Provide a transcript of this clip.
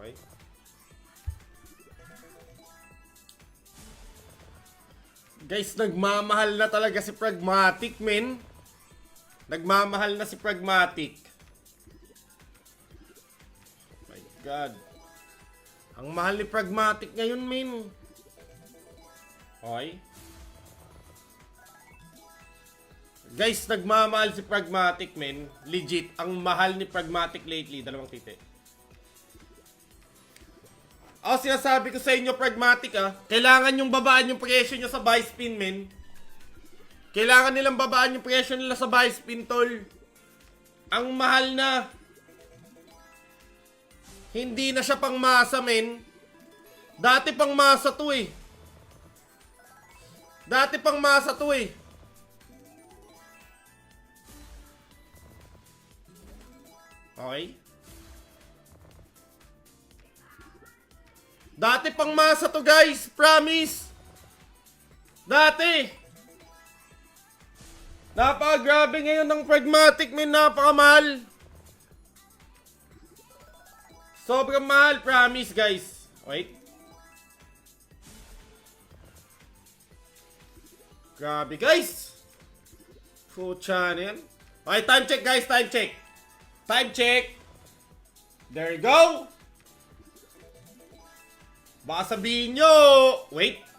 Okay. Guys, nagmamahal na talaga si Pragmatic, men. Nagmamahal na si Pragmatic. My God. Ang mahal ni Pragmatic ngayon, men. Okay. Guys, nagmamahal si Pragmatic, men. Legit, ang mahal ni Pragmatic lately. Dalawang titi. Sinasabi ko sa inyo, Pragmatic, kailangan yung babaan yung presyo nyo sa buy spin, men. Kailangan nilang babaan yung presyo nila sa buy spin, tol. Ang mahal na. Hindi na siya pang masa, men. Dati pang masa to, eh. Dati pang masa to, eh. Okay? Dati pang masa to, guys. Promise. Dati. Napakagrabe ngayon ng Pragmatic, men. Napakamahal. Sobrang mahal. Promise, guys. Wait. Grabe, guys. Pucha na yan. Okay, time check, guys. Time check. Time check. There you go. Baka sabihin nyo. Wait.